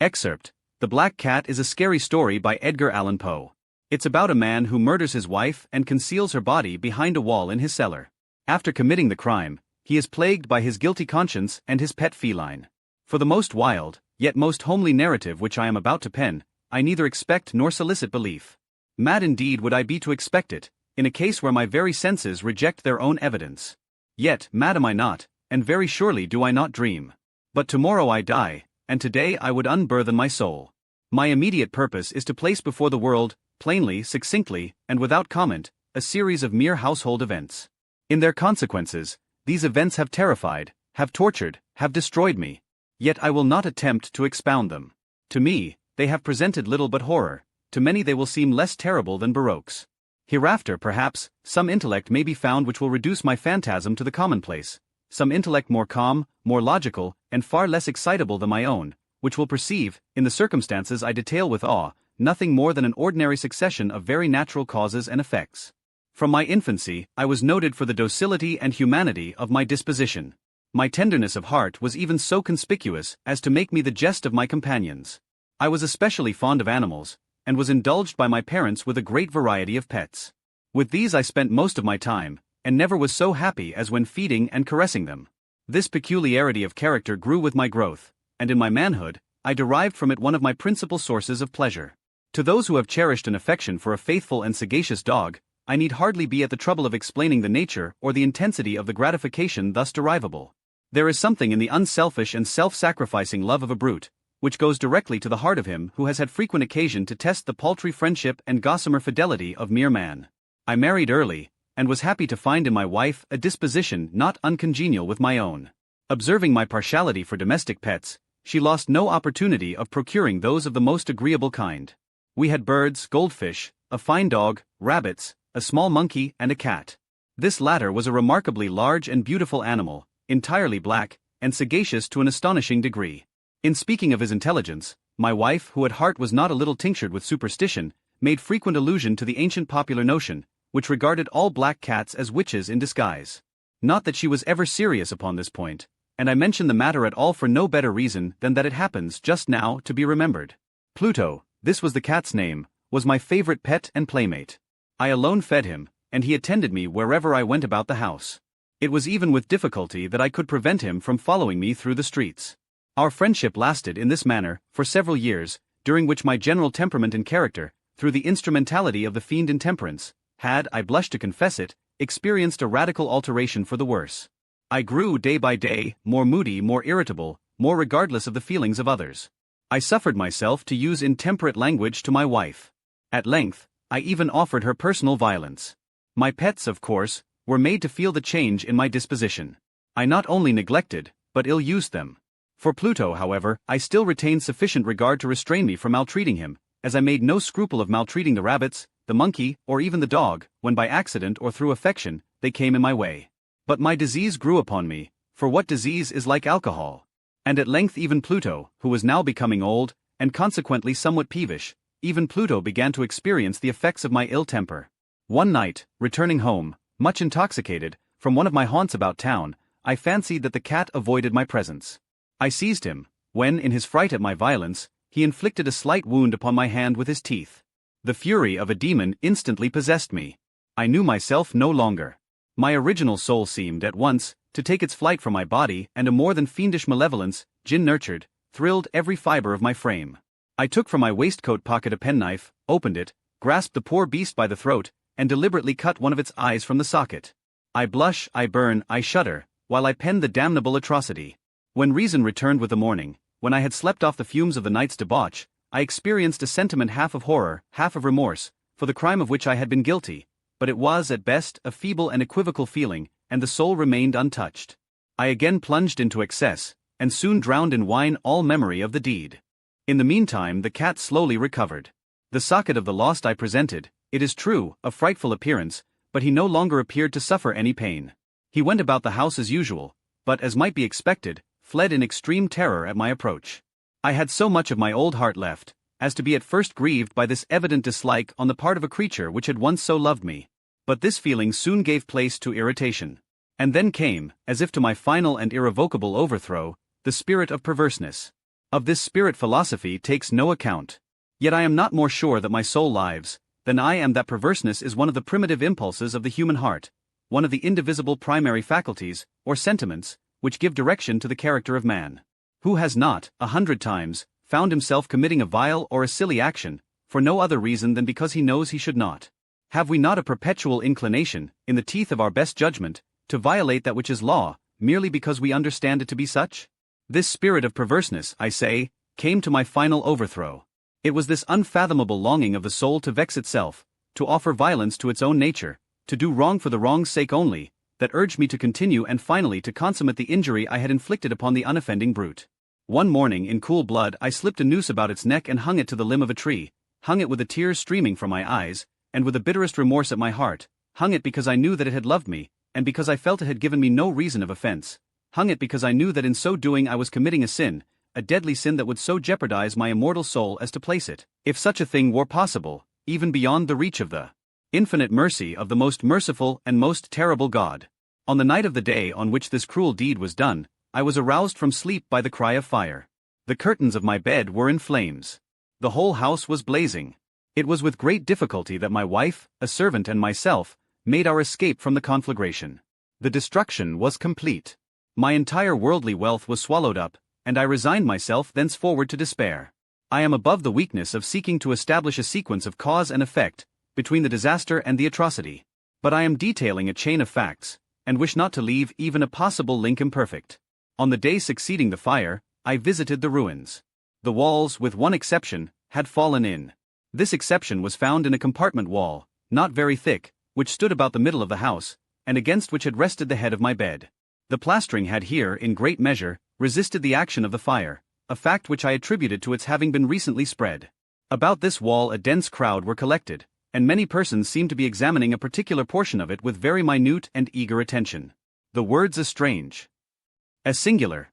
Excerpt: The Black Cat is a scary story by Edgar Allan Poe. It's about a man who murders his wife and conceals her body behind a wall in his cellar. After committing the crime, he is plagued by his guilty conscience and his pet feline. For the most wild, yet most homely narrative which I am about to pen, I neither expect nor solicit belief. Mad indeed would I be to expect it, in a case where my very senses reject their own evidence. Yet, mad am I not, and very surely do I not dream. But tomorrow I die, and today I would unburthen my soul. My immediate purpose is to place before the world, plainly, succinctly, and without comment, a series of mere household events. In their consequences, these events have terrified, have tortured, have destroyed me. Yet I will not attempt to expound them. To me, they have presented little but horror, to many they will seem less terrible than baroques. Hereafter, perhaps, some intellect may be found which will reduce my phantasm to the commonplace, some intellect more calm, more logical, and far less excitable than my own, which will perceive, in the circumstances I detail with awe, nothing more than an ordinary succession of very natural causes and effects. From my infancy, I was noted for the docility and humanity of my disposition. My tenderness of heart was even so conspicuous as to make me the jest of my companions. I was especially fond of animals, and was indulged by my parents with a great variety of pets. With these I spent most of my time, and never was so happy as when feeding and caressing them. This peculiarity of character grew with my growth, and in my manhood, I derived from it one of my principal sources of pleasure. To those who have cherished an affection for a faithful and sagacious dog, I need hardly be at the trouble of explaining the nature or the intensity of the gratification thus derivable. There is something in the unselfish and self-sacrificing love of a brute, which goes directly to the heart of him who has had frequent occasion to test the paltry friendship and gossamer fidelity of mere man. I married early, and was happy to find in my wife a disposition not uncongenial with my own. Observing my partiality for domestic pets, she lost no opportunity of procuring those of the most agreeable kind. We had birds, goldfish, a fine dog, rabbits, a small monkey, and a cat. This latter was a remarkably large and beautiful animal, entirely black, and sagacious to an astonishing degree. In speaking of his intelligence, my wife, who at heart was not a little tinctured with superstition, made frequent allusion to the ancient popular notion, which regarded all black cats as witches in disguise. Not that she was ever serious upon this point, and I mention the matter at all for no better reason than that it happens just now to be remembered. Pluto, this was the cat's name, was my favorite pet and playmate. I alone fed him, and he attended me wherever I went about the house. It was even with difficulty that I could prevent him from following me through the streets. Our friendship lasted in this manner for several years, during which my general temperament and character, through the instrumentality of the fiend intemperance, had, I blush to confess it, experienced a radical alteration for the worse. I grew day by day, more moody, more irritable, more regardless of the feelings of others. I suffered myself to use intemperate language to my wife. At length, I even offered her personal violence. My pets, of course, were made to feel the change in my disposition. I not only neglected, but ill-used them. For Pluto, however, I still retained sufficient regard to restrain me from maltreating him, as I made no scruple of maltreating the rabbits, the monkey, or even the dog, when by accident or through affection, they came in my way. But my disease grew upon me, for what disease is like alcohol? And at length even Pluto, who was now becoming old, and consequently somewhat peevish, even Pluto began to experience the effects of my ill temper. One night, returning home, much intoxicated, from one of my haunts about town, I fancied that the cat avoided my presence. I seized him, when, in his fright at my violence, he inflicted a slight wound upon my hand with his teeth. The fury of a demon instantly possessed me. I knew myself no longer. My original soul seemed, at once, to take its flight from my body, and a more than fiendish malevolence, gin-nurtured, thrilled every fibre of my frame. I took from my waistcoat pocket a penknife, opened it, grasped the poor beast by the throat, and deliberately cut one of its eyes from the socket. I blush, I burn, I shudder, while I penned the damnable atrocity. When reason returned with the morning, when I had slept off the fumes of the night's debauch, I experienced a sentiment half of horror, half of remorse, for the crime of which I had been guilty, but it was, at best, a feeble and equivocal feeling, and the soul remained untouched. I again plunged into excess, and soon drowned in wine all memory of the deed. In the meantime the cat slowly recovered. The socket of the lost I presented, it is true, a frightful appearance, but he no longer appeared to suffer any pain. He went about the house as usual, but, as might be expected, fled in extreme terror at my approach. I had so much of my old heart left, as to be at first grieved by this evident dislike on the part of a creature which had once so loved me. But this feeling soon gave place to irritation. And then came, as if to my final and irrevocable overthrow, the spirit of perverseness. Of this spirit philosophy takes no account. Yet I am not more sure that my soul lives, than I am that perverseness is one of the primitive impulses of the human heart, one of the indivisible primary faculties, or sentiments, which give direction to the character of man. Who has not, 100 times, found himself committing a vile or a silly action, for no other reason than because he knows he should not? Have we not a perpetual inclination, in the teeth of our best judgment, to violate that which is law, merely because we understand it to be such? This spirit of perverseness, I say, came to my final overthrow. It was this unfathomable longing of the soul to vex itself, to offer violence to its own nature, to do wrong for the wrong's sake only, that urged me to continue and finally to consummate the injury I had inflicted upon the unoffending brute. One morning in cool blood I slipped a noose about its neck and hung it to the limb of a tree, hung it with the tears streaming from my eyes, and with the bitterest remorse at my heart, hung it because I knew that it had loved me, and because I felt it had given me no reason of offense, hung it because I knew that in so doing I was committing a deadly sin that would so jeopardize my immortal soul as to place it, if such a thing were possible, even beyond the reach of the infinite mercy of the most merciful and most terrible God. On the night of the day on which this cruel deed was done, I was aroused from sleep by the cry of fire. The curtains of my bed were in flames. The whole house was blazing. It was with great difficulty that my wife, a servant and myself, made our escape from the conflagration. The destruction was complete. My entire worldly wealth was swallowed up, and I resigned myself thenceforward to despair. I am above the weakness of seeking to establish a sequence of cause and effect, between the disaster and the atrocity. But I am detailing a chain of facts, and wish not to leave even a possible link imperfect. On the day succeeding the fire, I visited the ruins. The walls, with one exception, had fallen in. This exception was found in a compartment wall, not very thick, which stood about the middle of the house, and against which had rested the head of my bed. The plastering had here, in great measure, resisted the action of the fire, a fact which I attributed to its having been recently spread. About this wall a dense crowd were collected, and many persons seemed to be examining a particular portion of it with very minute and eager attention. The words "a strange," "a singular,"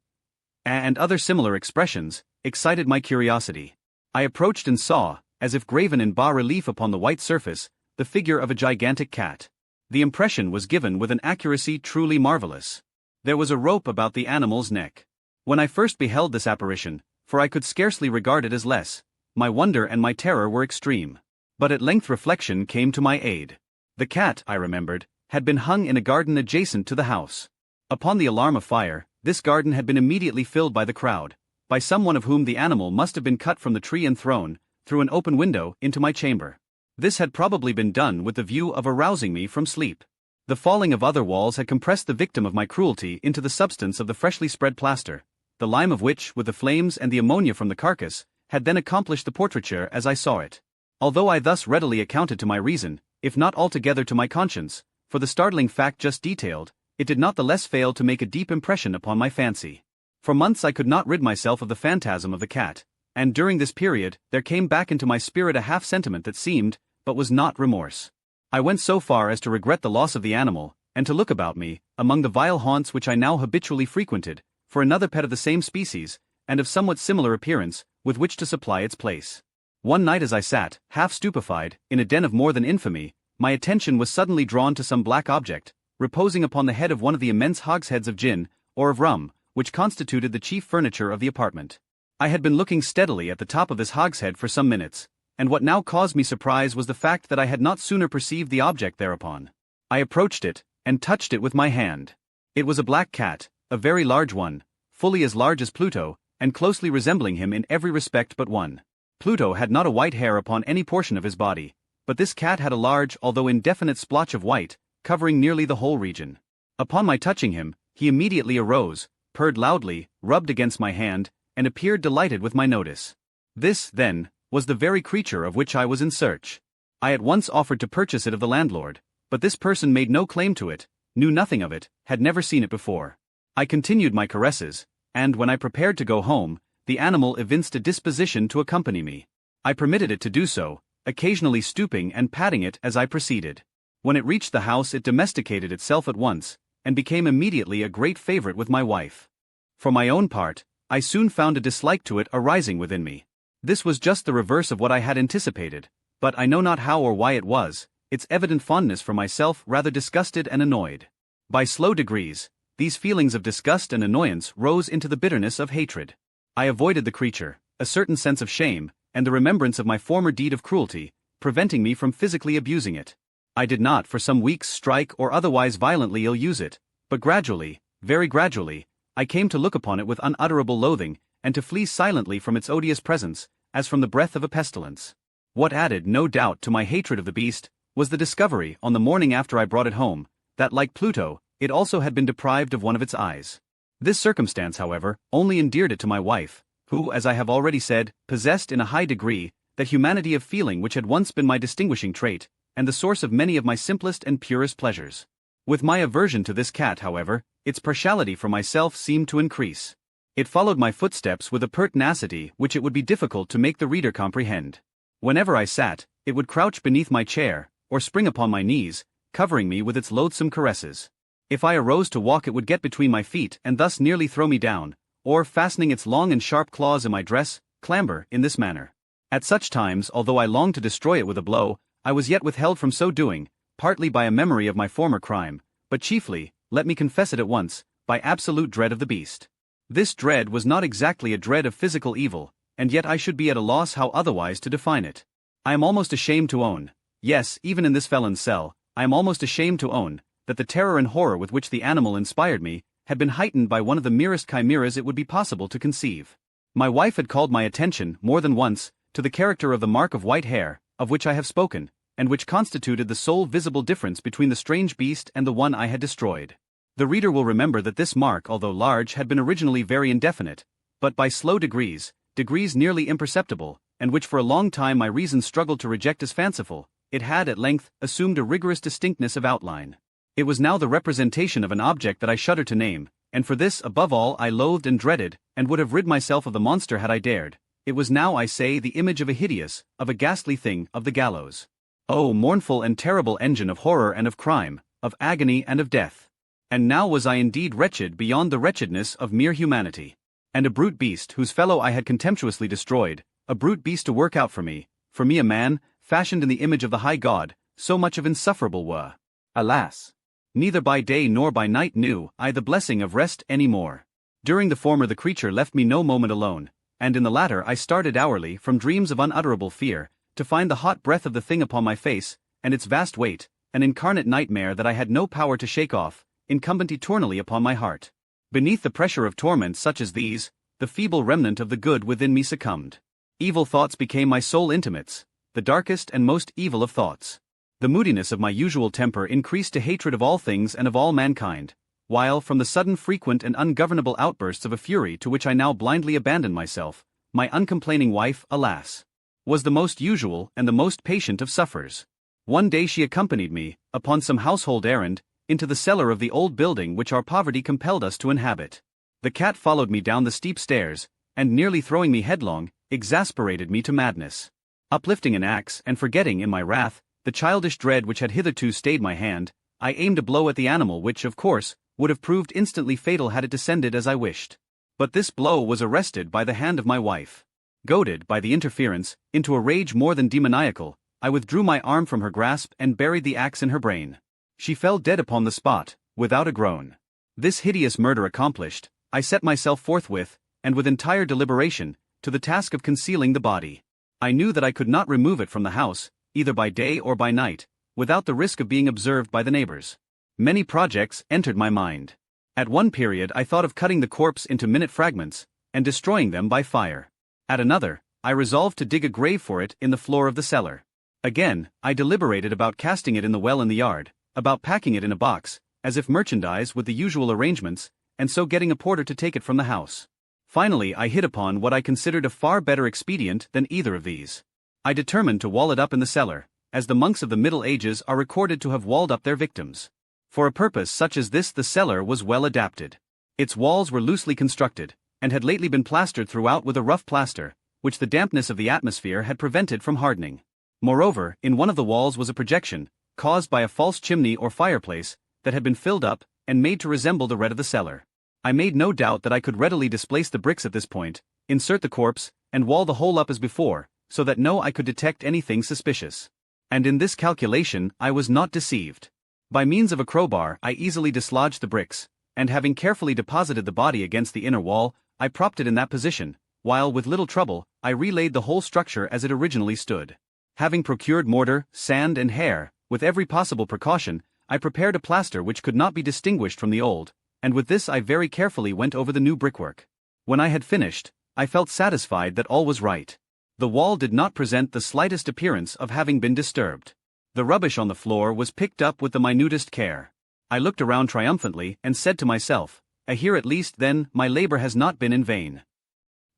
and other similar expressions, excited my curiosity. I approached and saw, as if graven in bas-relief upon the white surface, the figure of a gigantic cat. The impression was given with an accuracy truly marvelous. There was a rope about the animal's neck. When I first beheld this apparition, for I could scarcely regard it as less, my wonder and my terror were extreme. But at length reflection came to my aid. The cat, I remembered, had been hung in a garden adjacent to the house. Upon the alarm of fire, this garden had been immediately filled by the crowd, by someone of whom the animal must have been cut from the tree and thrown, through an open window, into my chamber. This had probably been done with the view of arousing me from sleep. The falling of other walls had compressed the victim of my cruelty into the substance of the freshly spread plaster, the lime of which, with the flames and the ammonia from the carcass, had then accomplished the portraiture as I saw it. Although I thus readily accounted to my reason, if not altogether to my conscience, for the startling fact just detailed, it did not the less fail to make a deep impression upon my fancy. For months I could not rid myself of the phantasm of the cat, and during this period there came back into my spirit a half-sentiment that seemed, but was not remorse. I went so far as to regret the loss of the animal, and to look about me, among the vile haunts which I now habitually frequented, for another pet of the same species, and of somewhat similar appearance, with which to supply its place. One night as I sat, half stupefied, in a den of more than infamy, my attention was suddenly drawn to some black object, reposing upon the head of one of the immense hogsheads of gin, or of rum, which constituted the chief furniture of the apartment. I had been looking steadily at the top of this hogshead for some minutes, and what now caused me surprise was the fact that I had not sooner perceived the object thereupon. I approached it, and touched it with my hand. It was a black cat, a very large one, fully as large as Pluto, and closely resembling him in every respect but one. Pluto had not a white hair upon any portion of his body, but this cat had a large although indefinite splotch of white, covering nearly the whole region. Upon my touching him, he immediately arose, purred loudly, rubbed against my hand, and appeared delighted with my notice. This, then, was the very creature of which I was in search. I at once offered to purchase it of the landlord, but this person made no claim to it, knew nothing of it, had never seen it before. I continued my caresses, and when I prepared to go home, the animal evinced a disposition to accompany me. I permitted it to do so, occasionally stooping and patting it as I proceeded. When it reached the house it domesticated itself at once, and became immediately a great favorite with my wife. For my own part, I soon found a dislike to it arising within me. This was just the reverse of what I had anticipated, but I know not how or why it was, its evident fondness for myself rather disgusted and annoyed. By slow degrees, these feelings of disgust and annoyance rose into the bitterness of hatred. I avoided the creature, a certain sense of shame, and the remembrance of my former deed of cruelty, preventing me from physically abusing it. I did not for some weeks strike or otherwise violently ill-use it, but gradually, very gradually, I came to look upon it with unutterable loathing, and to flee silently from its odious presence, as from the breath of a pestilence. What added, no doubt, to my hatred of the beast, was the discovery, on the morning after I brought it home, that like Pluto, it also had been deprived of one of its eyes. This circumstance, however, only endeared it to my wife, who, as I have already said, possessed in a high degree that humanity of feeling which had once been my distinguishing trait, and the source of many of my simplest and purest pleasures. With my aversion to this cat, however, its partiality for myself seemed to increase. It followed my footsteps with a pertinacity which it would be difficult to make the reader comprehend. Whenever I sat, it would crouch beneath my chair, or spring upon my knees, covering me with its loathsome caresses. If I arose to walk, it would get between my feet and thus nearly throw me down, or, fastening its long and sharp claws in my dress, clamber in this manner. At such times, although I longed to destroy it with a blow, I was yet withheld from so doing, partly by a memory of my former crime, but chiefly, let me confess it at once, by absolute dread of the beast. This dread was not exactly a dread of physical evil, and yet I should be at a loss how otherwise to define it. I am almost ashamed to own, yes, even in this felon's cell, I am almost ashamed to own, that the terror and horror with which the animal inspired me had been heightened by one of the merest chimeras it would be possible to conceive. My wife had called my attention, more than once, to the character of the mark of white hair, of which I have spoken, and which constituted the sole visible difference between the strange beast and the one I had destroyed. The reader will remember that this mark, although large, had been originally very indefinite, but by slow degrees nearly imperceptible, and which for a long time my reason struggled to reject as fanciful, it had at length assumed a rigorous distinctness of outline. It was now the representation of an object that I shudder to name, and for this above all I loathed and dreaded, and would have rid myself of the monster had I dared. It was now, I say, the image of a hideous, of a ghastly thing, of the gallows. Oh, mournful and terrible engine of horror and of crime, of agony and of death! And now was I indeed wretched beyond the wretchedness of mere humanity. And a brute beast whose fellow I had contemptuously destroyed, a brute beast to work out for me a man, fashioned in the image of the high God, so much of insufferable woe. Alas! Neither by day nor by night knew I the blessing of rest any more. During the former the creature left me no moment alone, and in the latter I started hourly from dreams of unutterable fear, to find the hot breath of the thing upon my face, and its vast weight, an incarnate nightmare that I had no power to shake off, incumbent eternally upon my heart. Beneath the pressure of torments such as these, the feeble remnant of the good within me succumbed. Evil thoughts became my sole intimates, the darkest and most evil of thoughts. The moodiness of my usual temper increased to hatred of all things and of all mankind, while, from the sudden frequent and ungovernable outbursts of a fury to which I now blindly abandoned myself, my uncomplaining wife, alas, was the most usual and the most patient of sufferers. One day she accompanied me, upon some household errand, into the cellar of the old building which our poverty compelled us to inhabit. The cat followed me down the steep stairs, and nearly throwing me headlong, exasperated me to madness. Uplifting an axe, and forgetting in my wrath the childish dread which had hitherto stayed my hand, I aimed a blow at the animal which, of course, would have proved instantly fatal had it descended as I wished. But this blow was arrested by the hand of my wife. Goaded by the interference, into a rage more than demoniacal, I withdrew my arm from her grasp and buried the axe in her brain. She fell dead upon the spot, without a groan. This hideous murder accomplished, I set myself forthwith, and with entire deliberation, to the task of concealing the body. I knew that I could not remove it from the house, either by day or by night, without the risk of being observed by the neighbors. Many projects entered my mind. At one period I thought of cutting the corpse into minute fragments, and destroying them by fire. At another, I resolved to dig a grave for it in the floor of the cellar. Again, I deliberated about casting it in the well in the yard, about packing it in a box, as if merchandise with the usual arrangements, and so getting a porter to take it from the house. Finally I hit upon what I considered a far better expedient than either of these. I determined to wall it up in the cellar, as the monks of the Middle Ages are recorded to have walled up their victims. For a purpose such as this the cellar was well adapted. Its walls were loosely constructed, and had lately been plastered throughout with a rough plaster, which the dampness of the atmosphere had prevented from hardening. Moreover, in one of the walls was a projection, caused by a false chimney or fireplace, that had been filled up, and made to resemble the red of the cellar. I made no doubt that I could readily displace the bricks at this point, insert the corpse, and wall the whole up as before, so that no eye could detect anything suspicious. And in this calculation I was not deceived. By means of a crowbar I easily dislodged the bricks, and having carefully deposited the body against the inner wall, I propped it in that position, while with little trouble, I relaid the whole structure as it originally stood. Having procured mortar, sand and hair, with every possible precaution, I prepared a plaster which could not be distinguished from the old, and with this I very carefully went over the new brickwork. When I had finished, I felt satisfied that all was right. The wall did not present the slightest appearance of having been disturbed. The rubbish on the floor was picked up with the minutest care. I looked around triumphantly and said to myself, here at least then, my labor has not been in vain.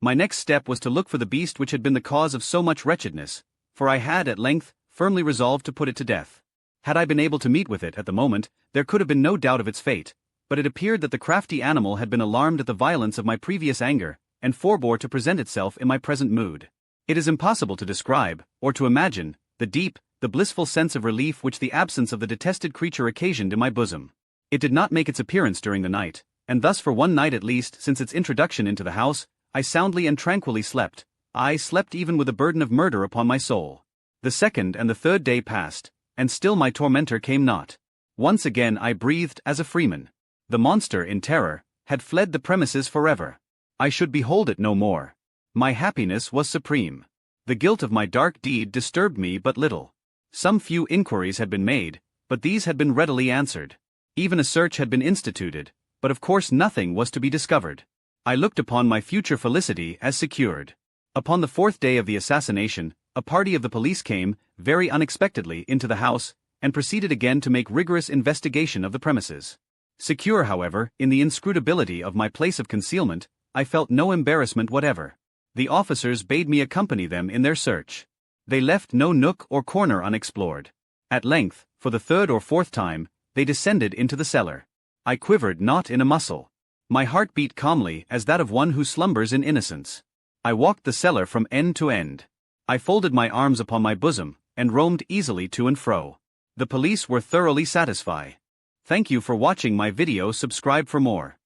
My next step was to look for the beast which had been the cause of so much wretchedness, for I had at length firmly resolved to put it to death. Had I been able to meet with it at the moment, there could have been no doubt of its fate, but it appeared that the crafty animal had been alarmed at the violence of my previous anger, and forbore to present itself in my present mood. It is impossible to describe, or to imagine, the blissful sense of relief which the absence of the detested creature occasioned in my bosom. It did not make its appearance during the night, and thus for one night at least since its introduction into the house, I soundly and tranquilly slept. I slept even with a burden of murder upon my soul. The second and the third day passed, and still my tormentor came not. Once again I breathed as a freeman. The monster, in terror, had fled the premises forever. I should behold it no more. My happiness was supreme. The guilt of my dark deed disturbed me but little. Some few inquiries had been made, but these had been readily answered. Even a search had been instituted, but of course nothing was to be discovered. I looked upon my future felicity as secured. Upon the fourth day of the assassination, a party of the police came, very unexpectedly, into the house, and proceeded again to make rigorous investigation of the premises. Secure, however, in the inscrutability of my place of concealment, I felt no embarrassment whatever. The officers bade me accompany them in their search. They left no nook or corner unexplored. At length, for the third or fourth time, they descended into the cellar. I quivered not in a muscle. My heart beat calmly as that of one who slumbers in innocence. I walked the cellar from end to end. I folded my arms upon my bosom, and roamed easily to and fro. The police were thoroughly satisfied. Thank you for watching my video. Subscribe for more.